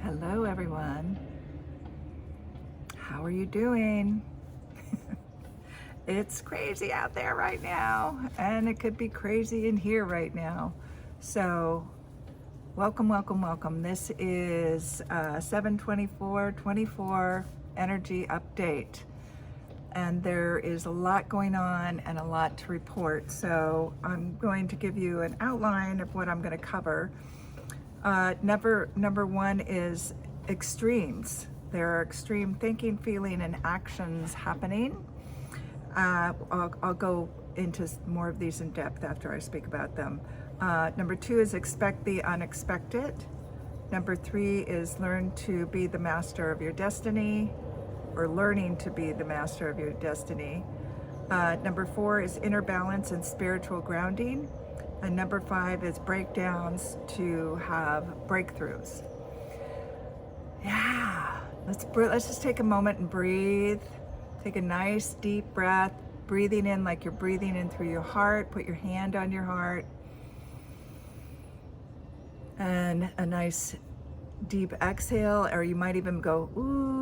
Hello, everyone. How are you doing? It's crazy out there right now, and it could be crazy in here right now. So, welcome, welcome, welcome. This is 7/24/24 energy update, and there is a lot going on and a lot to report. So, I'm going to give you an outline of what I'm going to cover. Number one is extremes. There are extreme thinking, feeling, and actions happening. I'll go into more of these in depth after I speak about them. Number two is expect the unexpected. Number three is learn to be the master of your destiny, or learning to be the master of your destiny. Number four is inner balance and spiritual grounding. And number five is breakdowns to have breakthroughs. Yeah, let's just take a moment and breathe. Take a nice deep breath, breathing in like you're breathing in through your heart. Put your hand on your heart. And a nice deep exhale, or you might even go, ooh.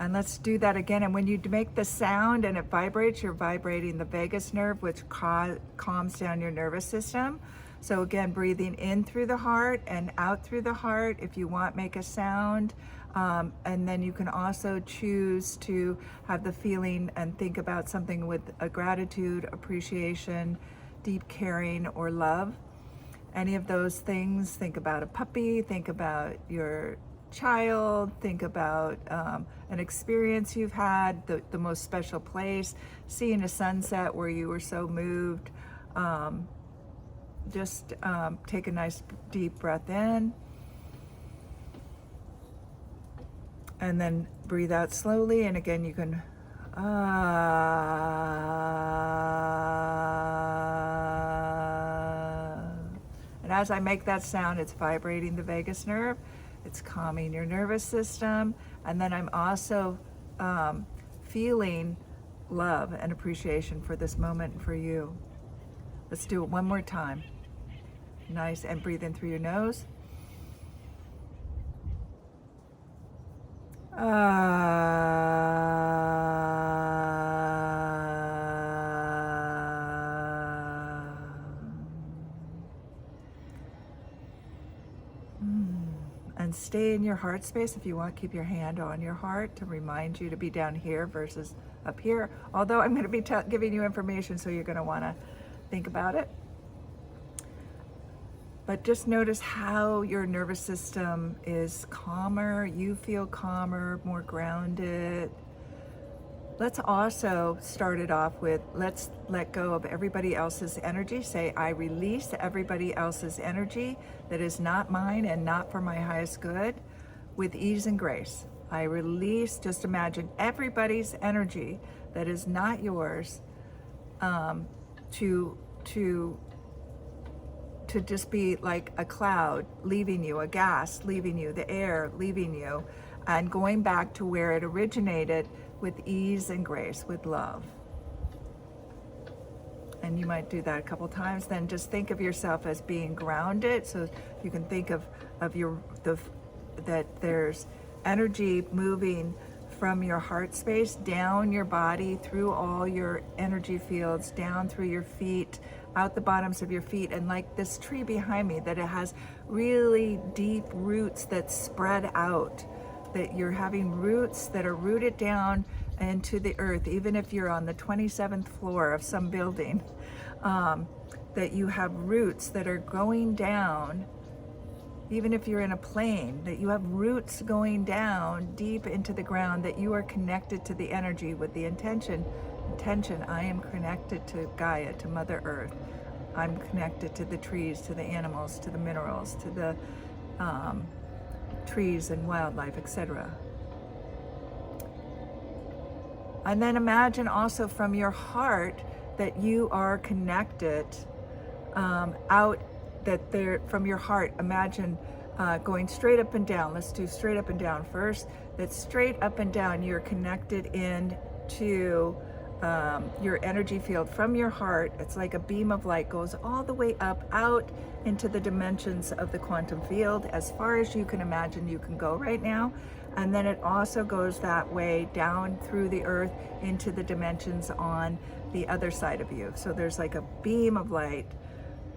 And let's do that again. And when you make the sound and it vibrates, you're vibrating the vagus nerve, which calms down your nervous system. So again, breathing in through the heart and out through the heart. If you want, make a sound. And then you can also choose to have the feeling and think about something with a gratitude, appreciation, deep caring, or love. Any of those things. Think about a puppy, think about your child, think about an experience you've had, the most special place, seeing a sunset where you were so moved. Just take a nice deep breath in and then breathe out slowly. And again, you can and as I make that sound, it's vibrating the vagus nerve. It's calming your nervous system. And then I'm also feeling love and appreciation for this moment and for you. Let's do it one more time. Nice, and breathe in through your nose. And stay in your heart space. If you want, keep your hand on your heart to remind you to be down here versus up here. Although I'm going to be giving you information, so you're going to want to think about it. But just notice how your nervous system is calmer. You feel calmer, more grounded. Let's also start it off with, let's let go of everybody else's energy. Say, I release everybody else's energy that is not mine and not for my highest good, with ease and grace. I release, just imagine everybody's energy that is not yours, to just be like a cloud leaving you, a gas leaving you, the air leaving you, and going back to where it originated with ease and grace, with love. And you might do that a couple times. Then just think of yourself as being grounded, so you can think of that there's energy moving from your heart space down your body, through all your energy fields, down through your feet, out the bottoms of your feet, and like this tree behind me, that it has really deep roots that spread out, that you're having roots that are rooted down into the earth. Even if you're on the 27th floor of some building, that you have roots that are going down. Even if you're in a plane, that you have roots going down deep into the ground, that you are connected to the energy with the intention, I am connected to Gaia, to Mother Earth. I'm connected to the trees, to the animals, to the minerals, to the trees and wildlife, etc. And then imagine also from your heart that you are connected out, that there, from your heart, imagine going straight up and down. Let's do straight up and down first. That straight up and down, you're connected in to your energy field from your heart. It's like a beam of light, goes all the way up out into the dimensions of the quantum field, as far as you can imagine you can go right now. And then it also goes that way down through the earth into the dimensions on the other side of you. So there's like a beam of light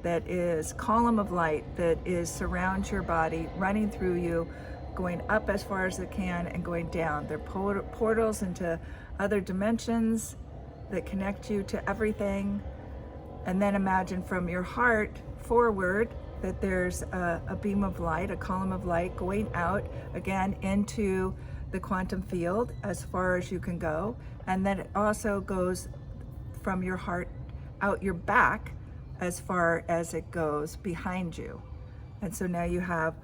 that is, column of light that is surrounds your body, running through you, going up as far as it can and going down. They're portals into other dimensions that connect you to everything. And then imagine from your heart forward that there's a beam of light, a column of light going out again into the quantum field as far as you can go. And then it also goes from your heart out your back as far as it goes behind you. And so now you have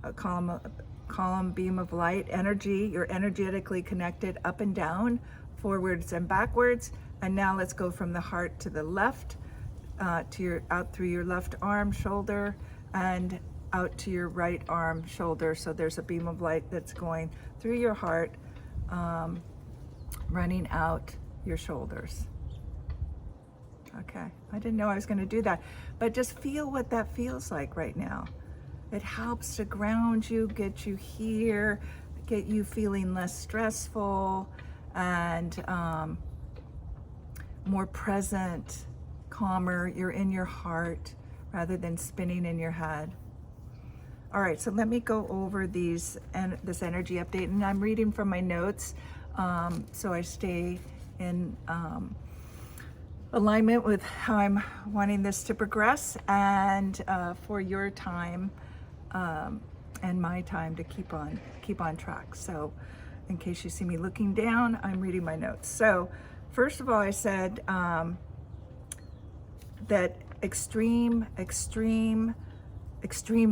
a column beam of light energy. You're energetically connected up and down, forwards and backwards. And now let's go from the heart to the left, out through your left arm, shoulder, and out to your right arm, shoulder. So there's a beam of light that's going through your heart, running out your shoulders. Okay, I didn't know I was going to do that, but just feel what that feels like right now. It helps to ground you, get you here, get you feeling less stressful and more present, calmer. You're in your heart rather than spinning in your head. All right, so let me go over this energy update, and I'm reading from my notes, so I stay in alignment with how I'm wanting this to progress, and for your time and my time to keep on track. So in case you see me looking down, I'm reading my notes. So first of all, I said that extremes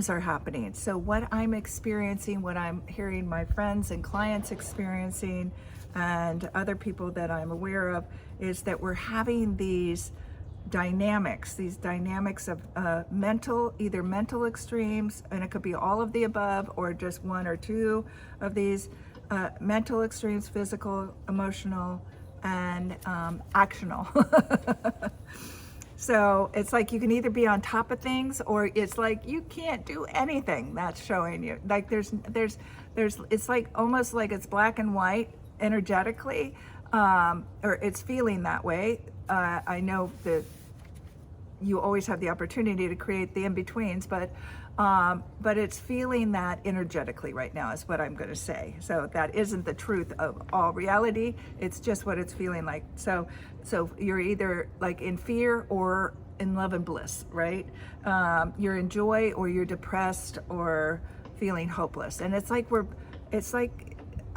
are happening. So what I'm experiencing, what I'm hearing my friends and clients experiencing, and other people that I'm aware of, is that we're having these dynamics of either mental extremes, and it could be all of the above or just one or two of these mental extremes, physical, emotional, and actional. So it's like you can either be on top of things, or it's like you can't do anything. That's showing you like there's it's like almost like it's black and white energetically, or it's feeling that way. I know that you always have the opportunity to create the in-betweens, but it's feeling that energetically right now is what I'm going to say. So that isn't the truth of all reality. It's just what it's feeling like. So you're either like in fear or in love and bliss, right? You're in joy or you're depressed or feeling hopeless. And it's like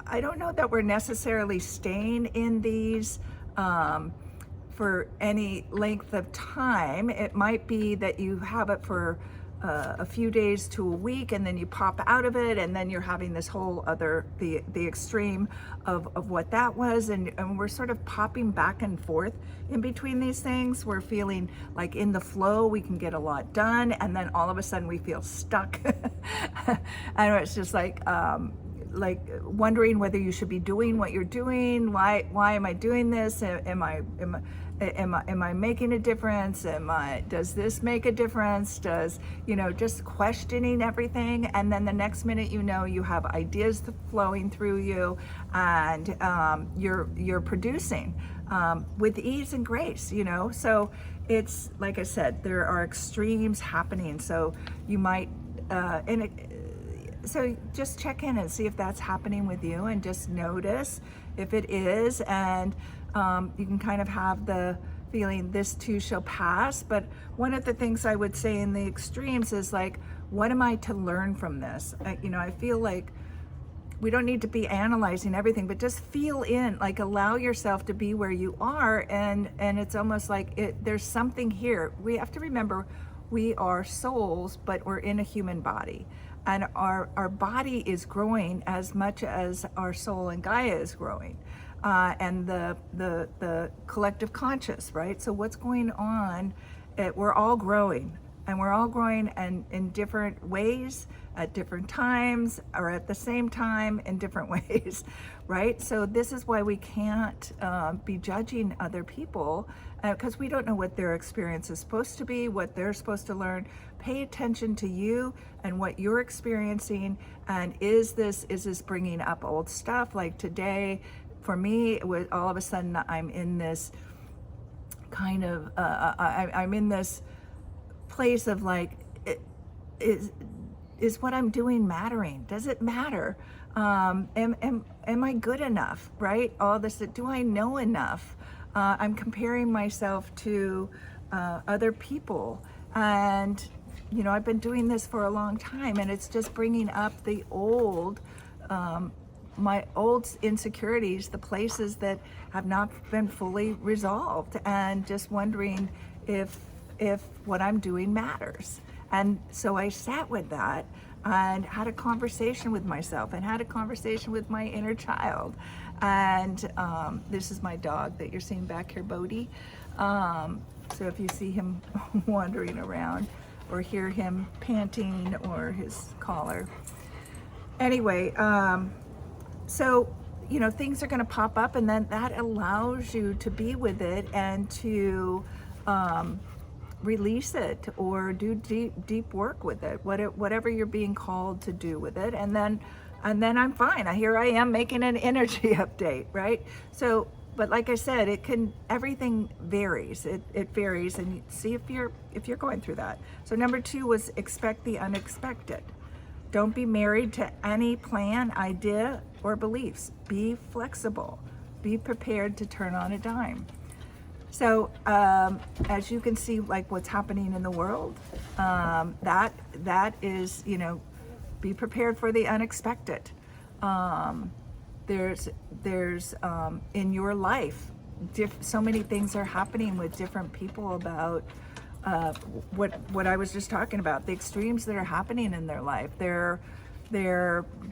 I don't know that we're necessarily staying in these for any length of time. It might be that you have it for a few days to a week, and then you pop out of it, and then you're having this whole other, the extreme of what that was, and we're sort of popping back and forth in between these things. We're feeling like in the flow, we can get a lot done, and then all of a sudden we feel stuck. And it's just like wondering whether you should be doing what you're doing. Why am I doing this? Am I making a difference? Does this make a difference? Just questioning everything. And then the next minute, you have ideas flowing through you, and you're producing with ease and grace, So it's, like I said, there are extremes happening. So you might, so just check in and see if that's happening with you, and just notice if it is, and you can kind of have the feeling this too shall pass. But one of the things I would say in the extremes is like, what am I to learn from this? I feel like we don't need to be analyzing everything, but just feel in, like allow yourself to be where you are, and it's almost like there's something here. We have to remember we are souls, but we're in a human body. And our body is growing as much as our soul and Gaia is growing, and the collective conscious, right? So what's going on? We're all growing and we're all growing and in different ways at different times, or at the same time in different ways, right? So this is why we can't be judging other people, because we don't know what their experience is supposed to be, what they're supposed to learn. Pay attention to you and what you're experiencing, and is this bringing up old stuff? Like today, for me, it was all of a sudden I'm in this kind of I'm in this place of like, is what I'm doing mattering? Does it matter? Am I good enough? Right? All this. Do I know enough? I'm comparing myself to other people, and you know, I've been doing this for a long time, and it's just bringing up the old. My old insecurities, the places that have not been fully resolved, and just wondering if what I'm doing matters. And so I sat with that and had a conversation with myself and had a conversation with my inner child. And this is my dog that you're seeing back here, Bodhi. So if you see him wandering around or hear him panting or his collar. Anyway, so, you know, things are going to pop up, and then that allows you to be with it and to release it or do deep work with it, whatever you're being called to do with it. And then I'm fine. Here I am making an energy update, right? So, but like I said, everything varies. It varies, and see if you're going through that. So number 2 was expect the unexpected. Don't be married to any plan, idea, or beliefs. Be flexible. Be prepared to turn on a dime. So as you can see, like what's happening in the world, that is, you know, be prepared for the unexpected. There's in your life, so many things are happening with different people about what I was just talking about, the extremes that are happening in their life. They're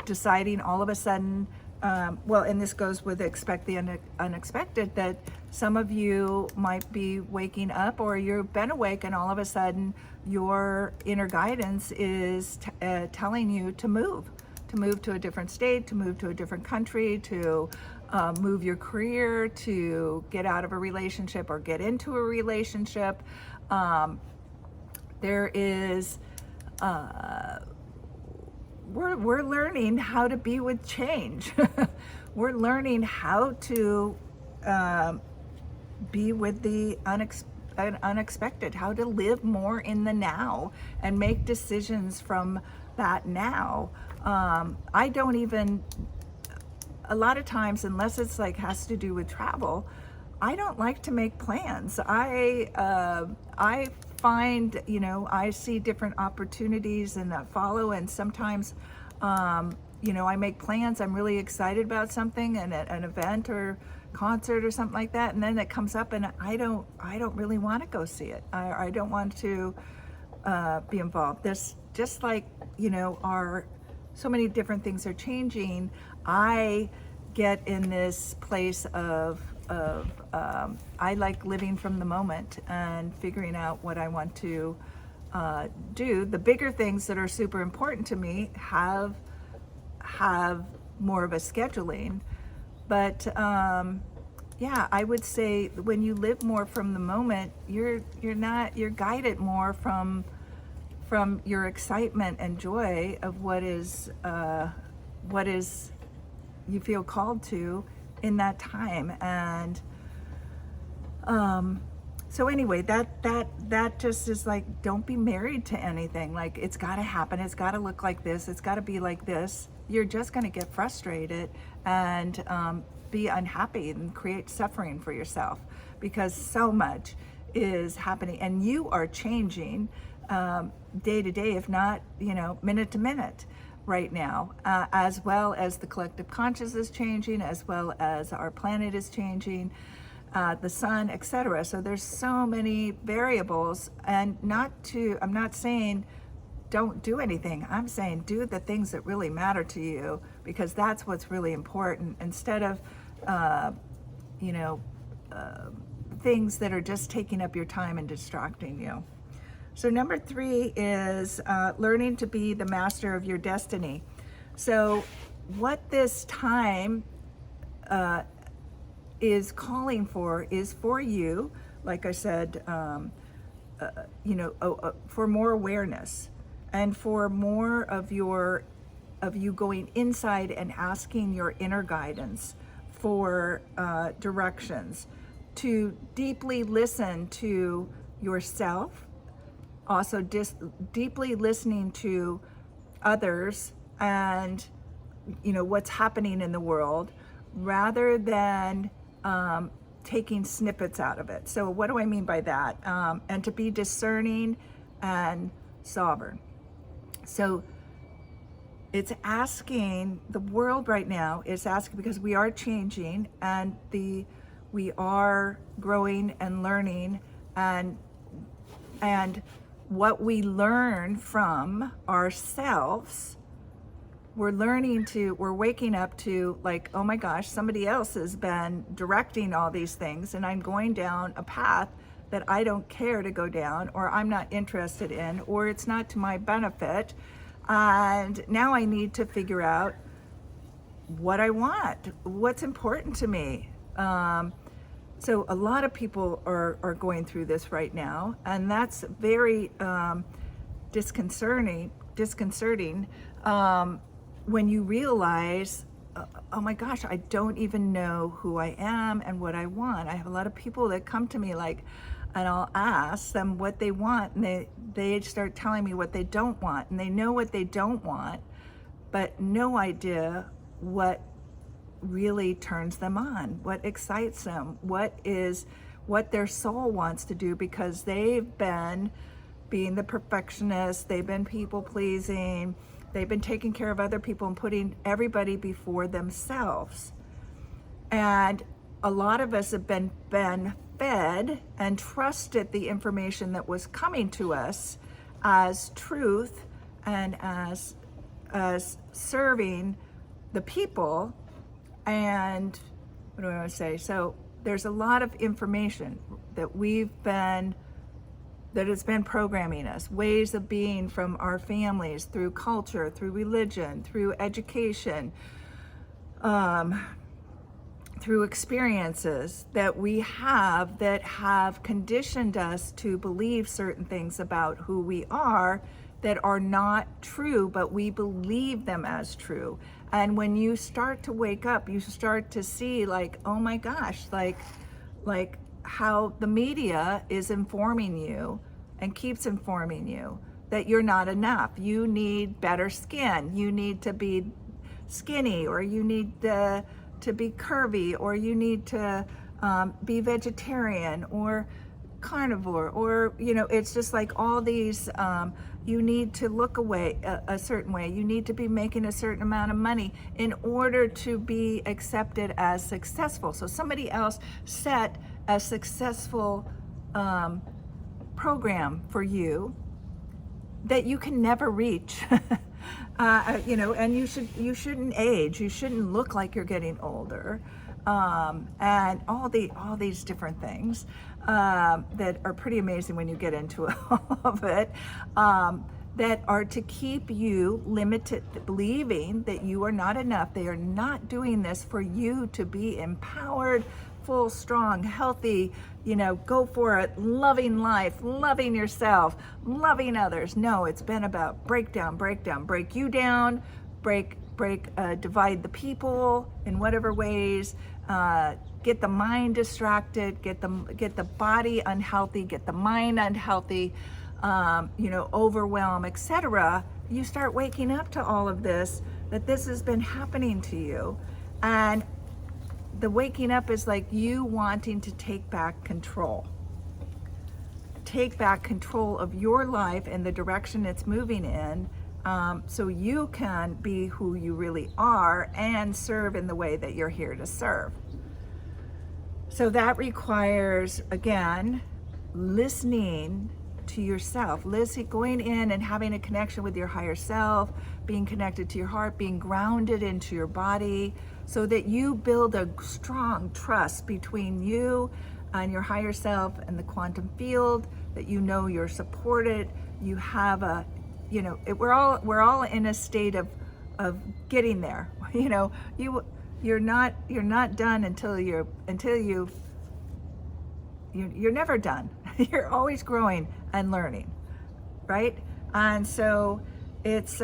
deciding all of a sudden, well, and this goes with expect the unexpected, that some of you might be waking up, or you've been awake, and all of a sudden your inner guidance is telling you to move to a different state, to move to a different country, to move your career, to get out of a relationship or get into a relationship. There is, we're learning how to be with change. We're learning how to be with the unexpected, how to live more in the now and make decisions from that now. I don't even, a lot of times, unless it's like has to do with travel, I don't like to make plans. I find, you know, I see different opportunities and follow, and sometimes, you know, I make plans. I'm really excited about something, and an event or concert or something like that, and then it comes up, and I don't really want to go see it. I don't want to be involved. There's just like, you know, so many different things are changing. I get in this place of I like living from the moment and figuring out what I want to do. The bigger things that are super important to me have more of a scheduling, but yeah, I would say when you live more from the moment, you're guided more from your excitement and joy of what is you feel called to in that time. And so anyway, that just is like, don't be married to anything. Like, it's got to happen, it's got to look like this, it's got to be like this. You're just going to get frustrated and be unhappy and create suffering for yourself, because so much is happening and you are changing day to day, if not, you know, minute to minute right now, as well as the collective consciousness is changing, as well as our planet is changing, the sun, etc. So there's so many variables, and I'm not saying don't do anything. I'm saying do the things that really matter to you, because that's what's really important, instead of things that are just taking up your time and distracting you. So number 3 is learning to be the master of your destiny. So what this time is calling for is for you, like I said, for more awareness and for more of you going inside and asking your inner guidance for directions, to deeply listen to yourself, also deeply listening to others and what's happening in the world, rather than taking snippets out of it. So what do I mean by that? And to be discerning and sovereign. So it's asking, the world right now is asking, because we are changing and we are growing and learning, and what we learn from ourselves, we're waking up to, like, oh my gosh, somebody else has been directing all these things and I'm going down a path that I don't care to go down, or I'm not interested in, or it's not to my benefit. And now I need to figure out what I want, what's important to me. So a lot of people are going through this right now, and that's very disconcerting when you realize, oh my gosh, I don't even know who I am and what I want. I have a lot of people that come to me, like, and I'll ask them what they want, and they start telling me what they don't want, and they know what they don't want, but no idea what really turns them on, what excites them, what their soul wants to do, because they've been being the perfectionist, they've been people pleasing, they've been taking care of other people and putting everybody before themselves. And a lot of us have been fed and trusted the information that was coming to us as truth and as serving the people. And what do I want to say? So there's a lot of information that has been programming us, ways of being from our families, through culture, through religion, through education, through experiences that we have that have conditioned us to believe certain things about who we are that are not true, but we believe them as true. And when you start to wake up, you start to see, like, oh my gosh, like how the media is informing you and keeps informing you that you're not enough. You need better skin. You need to be skinny, or you need to be curvy, or you need to be vegetarian or carnivore, or it's just like all these, you need to look a certain way, you need to be making a certain amount of money in order to be accepted as successful. So somebody else set a successful program for you that you can never reach. And you shouldn't age, you shouldn't look like you're getting older, and all these different things that are pretty amazing when you get into all of it, that are to keep you limited, believing that you are not enough. They are not doing this for you to be empowered, full, strong, healthy, go for it, loving life, loving yourself, loving others. No, it's been about break you down, divide the people in whatever ways, get the mind distracted, get the body unhealthy, get the mind unhealthy, overwhelm, etc. You start waking up to all of this, that this has been happening to you. And the waking up is like you wanting to take back control. Take back control of your life and the direction it's moving in, so you can be who you really are and serve in the way that you're here to serve. So that requires, again, listening to yourself, going in and having a connection with your higher self, being connected to your heart, being grounded into your body, so that you build a strong trust between you and your higher self and the quantum field, that you know you're supported. You have a, we're all in a state of getting there. You're not done until you're never done. You're always growing and learning, right? And so it's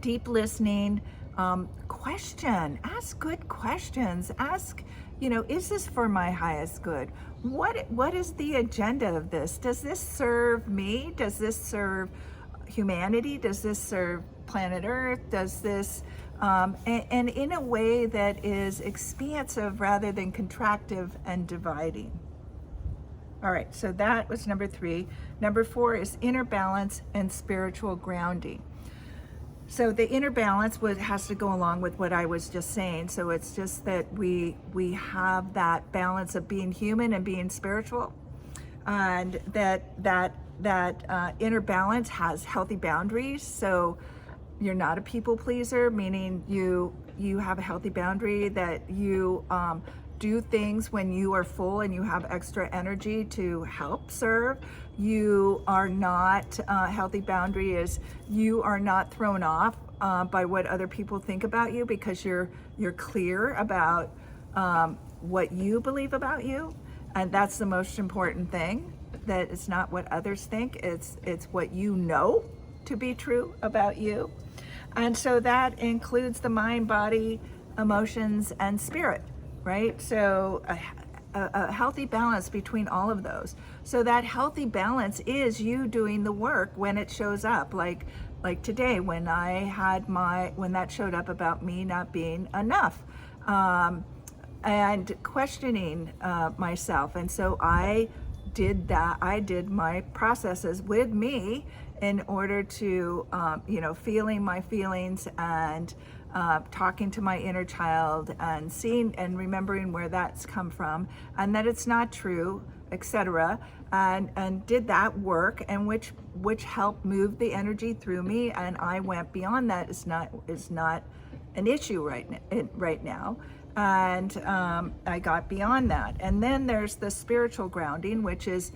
deep listening, ask good questions. Ask, is this for my highest good? What is the agenda of this? Does this serve me? Does this serve humanity? Does this serve planet Earth? Does this, and in a way that is expansive rather than contractive and dividing. All right, so that was number 3. Number 4 is inner balance and spiritual grounding. So the inner balance has to go along with what I was just saying. So it's just that we have that balance of being human and being spiritual, and that inner balance has healthy boundaries. So you're not a people pleaser, meaning you have a healthy boundary, that you do things when you are full and you have extra energy to help serve. You are not, healthy boundary is you are not thrown off by what other people think about you, because you're clear about what you believe about you. And that's the most important thing, that it's not what others think, it's what you know to be true about you. And so that includes the mind, body, emotions, and spirit, right? So a healthy balance between all of those. So that healthy balance is you doing the work when it shows up, like today when when that showed up about me not being enough, and questioning myself. And so I did that. I did my processes with me in order to, feeling my feelings and talking to my inner child and seeing and remembering where that's come from and that it's not true, etc. And did that work, and which helped move the energy through me, and I went beyond that. Is not an issue right now. And I got beyond that. And then there's the spiritual grounding, which is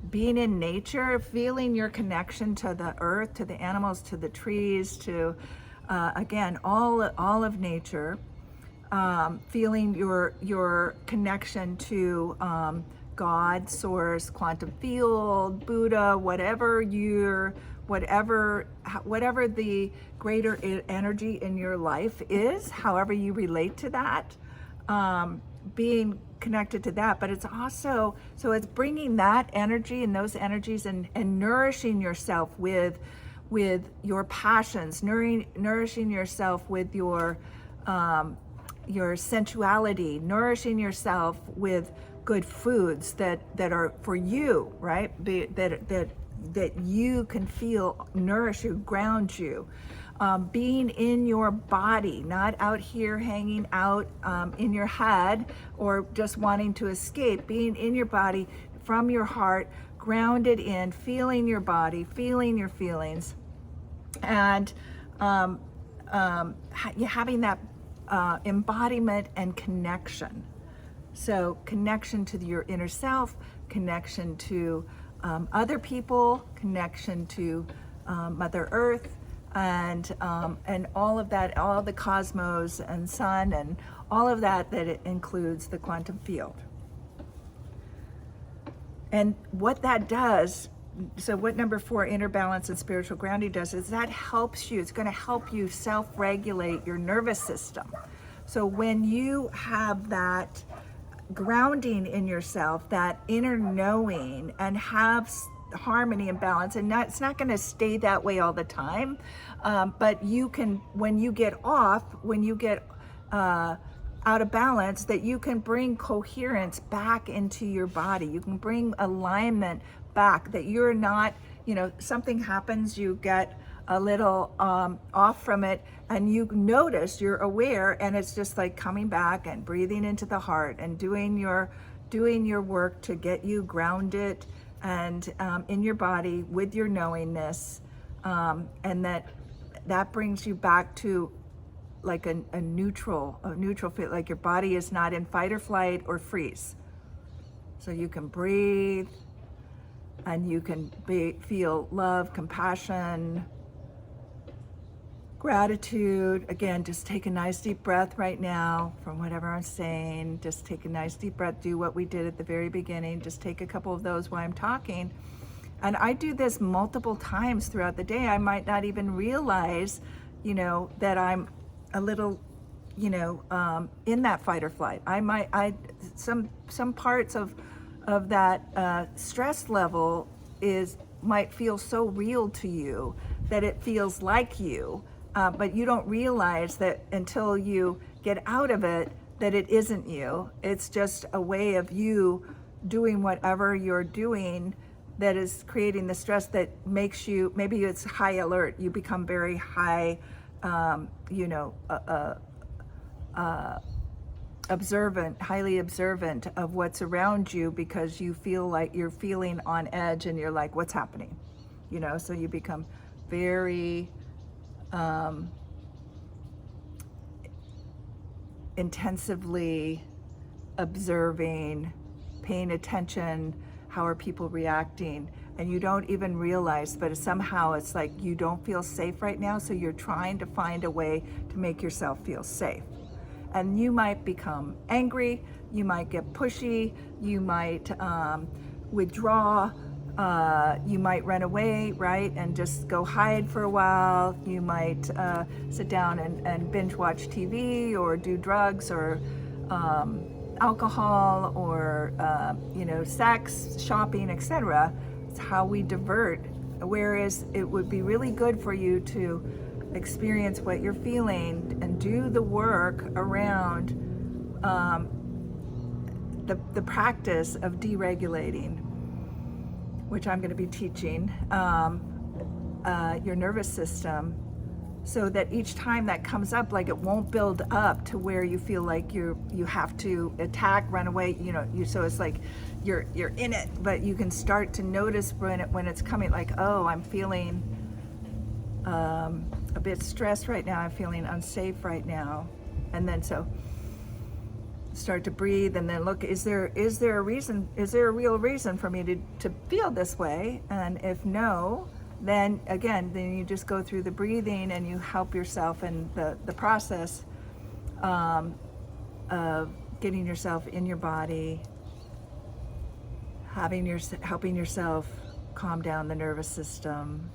being in nature, feeling your connection to the earth, to the animals, to the trees, to again all of nature, feeling your connection to God, source, quantum field, Buddha, whatever the greater energy in your life is, however you relate to that, being connected to that. But it's also, so it's bringing that energy and those energies and nourishing yourself with your passions, nourishing yourself with your sensuality, nourishing yourself with good foods that are for you, right? That you can feel nourish you, ground you. Being in your body, not out here hanging out in your head or just wanting to escape. Being in your body from your heart, grounded in, feeling your body, feeling your feelings, and having that embodiment and connection. So connection to your inner self, connection to other people, connection to Mother Earth, and all of that, all the cosmos and sun, and all of that it includes the quantum field. And what that does, so what number 4, inner balance and spiritual grounding does, is that helps you, it's going to help you self-regulate your nervous system. So when you have that grounding in yourself, that inner knowing, and have harmony and balance, and it's not going to stay that way all the time, but you can, when you get out of balance, that you can bring coherence back into your body. You can bring alignment back, that you're not, something happens, you get a little off from it, and you notice, you're aware, and it's just like coming back and breathing into the heart and doing your work to get you grounded and in your body with your knowingness, and that brings you back to like a neutral feel, like your body is not in fight or flight or freeze, So you can breathe, and you can feel love, compassion, gratitude. Again, just take a nice deep breath right now from whatever I'm saying. Just take a nice deep breath. Do what we did at the very beginning. Just take a couple of those while I'm talking. And I do this multiple times throughout the day. I might not even realize, that I'm a little, in that fight or flight. Some parts of that stress level might feel so real to you that it feels like you, but you don't realize that until you get out of it, that it isn't you. It's just a way of you doing whatever you're doing that is creating the stress that makes you, maybe it's high alert. You become very high, observant, highly observant of what's around you, because you feel like you're feeling on edge and you're like, what's happening? So you become very intensively observing, paying attention, how are people reacting, and you don't even realize, but somehow it's like you don't feel safe right now, so you're trying to find a way to make yourself feel safe. And you might become angry, you might get pushy, you might withdraw, you might run away, right, and just go hide for a while. You might sit down and binge watch TV or do drugs or alcohol or sex, shopping, etc. It's how we divert. Whereas it would be really good for you to experience what you're feeling and do the work around the practice of deregulating, which I'm going to be teaching your nervous system, so that each time that comes up, like, it won't build up to where you feel like you have to attack, run away, so it's like you're in it, but you can start to notice when it's coming, like, oh, I'm feeling a bit stressed right now, I'm feeling unsafe right now, and then so start to breathe, and then look, is there a real reason for me to feel this way? And if no, then you just go through the breathing and you help yourself in the process of getting yourself in your body, helping yourself calm down the nervous system.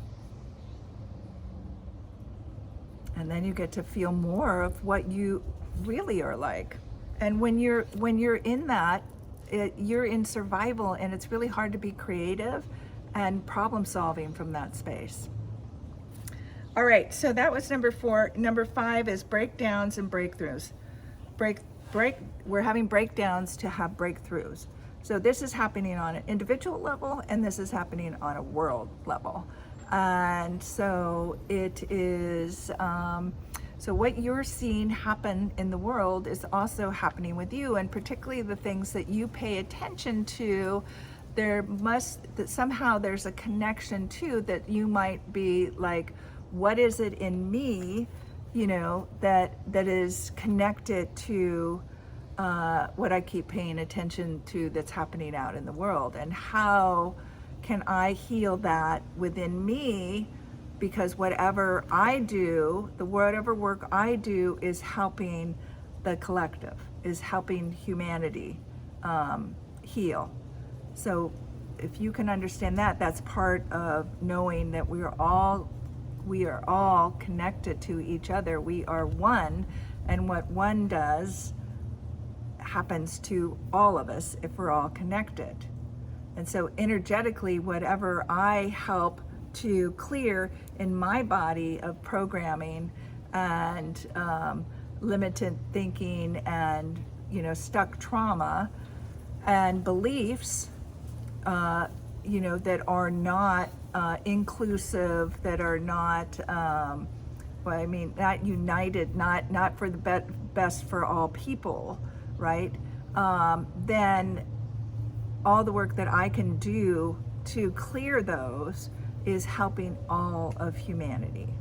And then you get to feel more of what you really are like. And when you're in that, you're in survival, and it's really hard to be creative and problem solving from that space. All right, so that was number 4. Number 5 is breakdowns and breakthroughs. We're having breakdowns to have breakthroughs. So this is happening on an individual level, and this is happening on a world level. And so it is, so what you're seeing happen in the world is also happening with you, and particularly the things that you pay attention to, somehow there's a connection to that. You might be like, what is it in me, that is connected to what I keep paying attention to that's happening out in the world, and how can I heal that within me? Because whatever I do, whatever work I do is helping the collective, is helping humanity heal. So if you can understand that, that's part of knowing that we are all connected to each other. We are one, and what one does happens to all of us if we're all connected. And so energetically, whatever I help to clear in my body of programming and limited thinking and stuck trauma and beliefs, that are not inclusive, that are not, not united, not for the best for all people, right? Then all the work that I can do to clear those is helping all of humanity.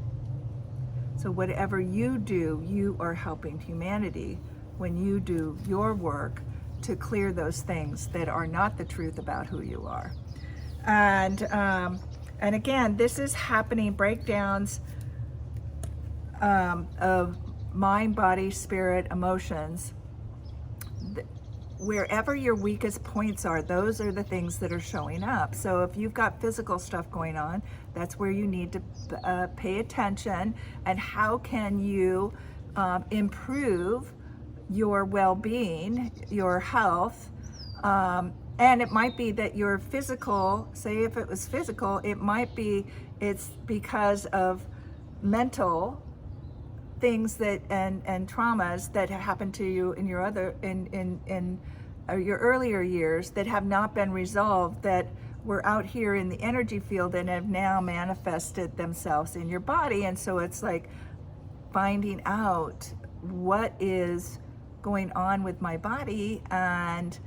So whatever you do, you are helping humanity. When you do your work, to clear those things that are not the truth about who you are. And again, this is happening, breakdowns of mind, body, spirit, emotions. Wherever your weakest points are, those are the things that are showing up. So if you've got physical stuff going on, that's where you need to pay attention. And how can you improve your well-being, your health? And it might be that your physical, say if it was physical, it might be it's because of mental things that and traumas that have happened to you in your your earlier years that have not been resolved, that were out here in the energy field and have now manifested themselves in your body. And so it's like finding out what is going on with my body, and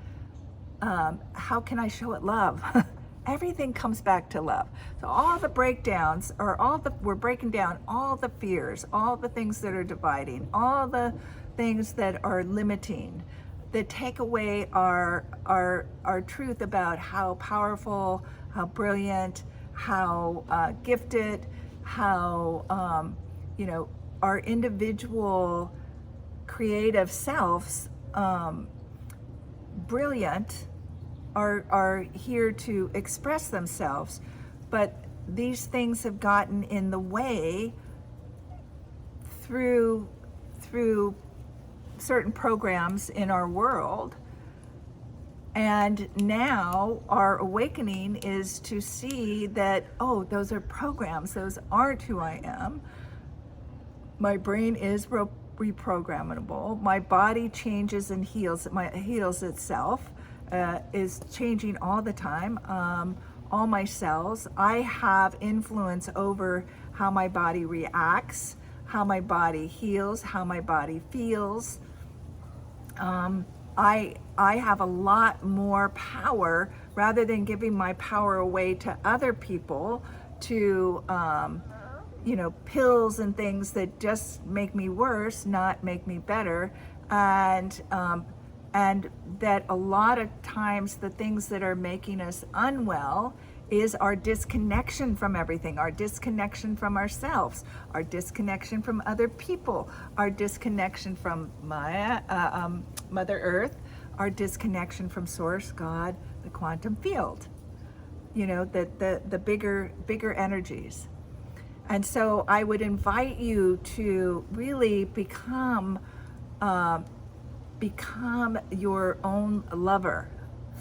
how can I show it love? Everything comes back to love. So all the breakdowns, or we're breaking down all the fears, all the things that are dividing, all the things that are limiting, that take away our truth about how powerful, how brilliant, how gifted, how our individual creative selves, brilliant, are here to express themselves. But these things have gotten in the way through certain programs in our world. And now our awakening is to see that, oh, those are programs, those aren't who I am. My brain is reprogrammable. My body changes and heals itself, is changing all the time. All my cells, I have influence over how my body reacts, how my body heals, how my body feels. I have a lot more power, rather than giving my power away to other people, to pills and things that just make me worse, not make me better. And that a lot of times the things that are making us unwell is our disconnection from everything, our disconnection from ourselves, our disconnection from other people, our disconnection from Mother Earth, our disconnection from Source, God, the quantum field, the bigger energies. And so I would invite you to really become your own lover,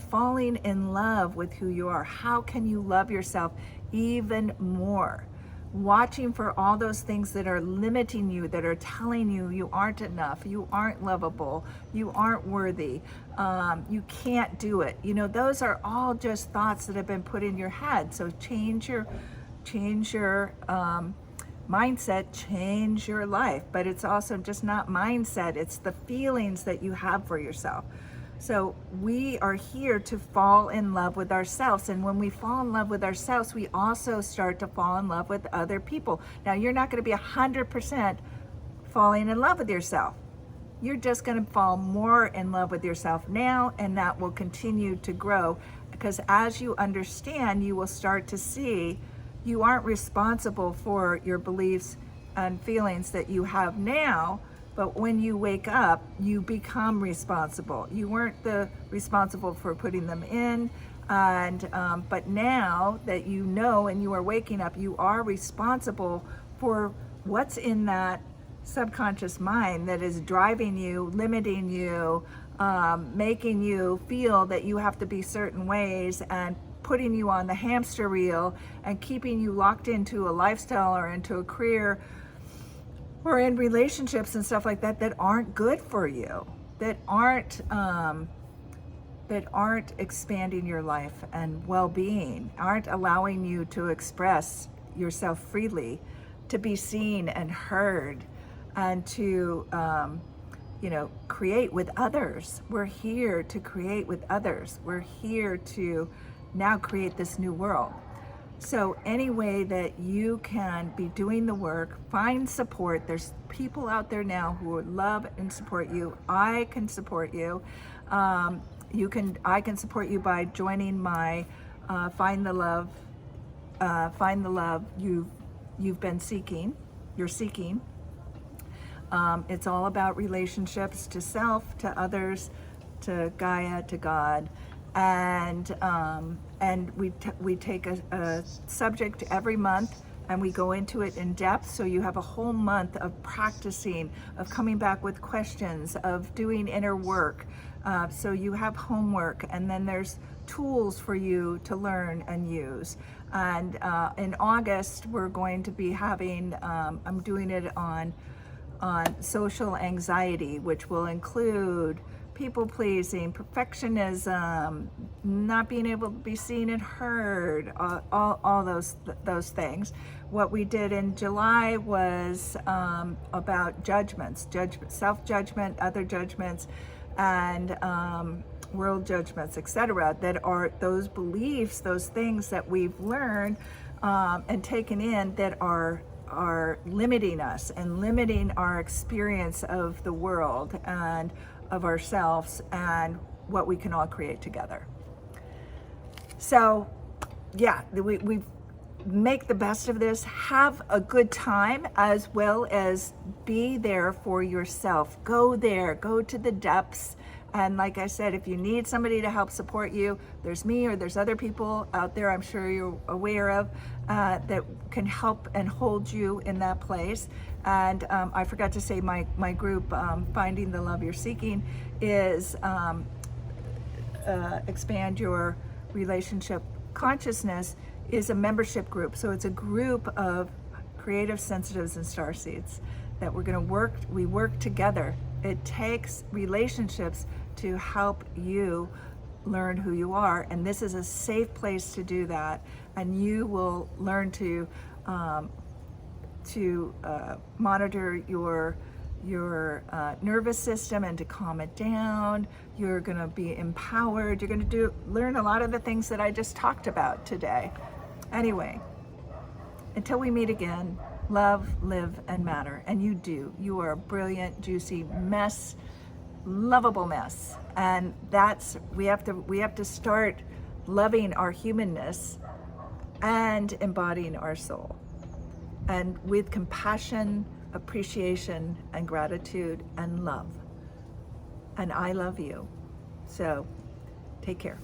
falling in love with who you are. How can you love yourself even more? Watching for all those things that are limiting you, that are telling you you aren't enough, you aren't lovable, you aren't worthy, you can't do it. Those are all just thoughts that have been put in your head. So change your mindset, change your life. But it's also just not mindset, it's the feelings that you have for yourself. So we are here to fall in love with ourselves. And when we fall in love with ourselves, we also start to fall in love with other people. Now, you're not going to be 100% falling in love with yourself. You're just going to fall more in love with yourself now, and that will continue to grow. Because as you understand, you will start to see you aren't responsible for your beliefs and feelings that you have now, but when you wake up, you become responsible. You weren't responsible for putting them in, and but now that you know and you are waking up, you are responsible for what's in that subconscious mind that is driving you, limiting you, making you feel that you have to be certain ways, and putting you on the hamster wheel and keeping you locked into a lifestyle or into a career or in relationships and stuff like that that aren't good for you, that aren't expanding your life and well-being, aren't allowing you to express yourself freely, to be seen and heard, and to create with others. We're here to create with others. We're here to now create this new world. So any way that you can be doing the work, find support. There's people out there now who would love and support you. I can support you. I can support you by joining my Find the Love you've been seeking. You're seeking. It's all about relationships, to self, to others, to Gaia, to God, and we take a subject every month and we go into it in depth. So you have a whole month of practicing, of coming back with questions, of doing inner work. So you have homework, and then there's tools for you to learn and use. And in August, we're going to be having, I'm doing it on social anxiety, which will include people pleasing, perfectionism, not being able to be seen and heard, all those things. What we did in July was about judgments, self-judgment, other judgments, and world judgments, etc. That are those beliefs, those things that we've learned and taken in that are limiting us and limiting our experience of the world and of ourselves and what we can all create together. So yeah, we make the best of this, have a good time, as well as be there for yourself. Go there, go to the depths. And like I said, if you need somebody to help support you, there's me or there's other people out there I'm sure you're aware of that can help and hold you in that place. And I forgot to say my group, Finding the Love You're Seeking, is Expand Your Relationship Consciousness, is a membership group. So it's a group of creative sensitives and starseeds that we work together. It takes relationships to help you learn who you are, and this is a safe place to do that. And you will learn to monitor your nervous system and to calm it down. You're going to be empowered. You're going to learn a lot of the things that I just talked about today. Anyway, until we meet again, love, live, and matter. And you do. You are a brilliant, juicy mess, lovable mess. And we have to start loving our humanness and embodying our soul. And with compassion, appreciation, and gratitude, and love. And I love you. So take care.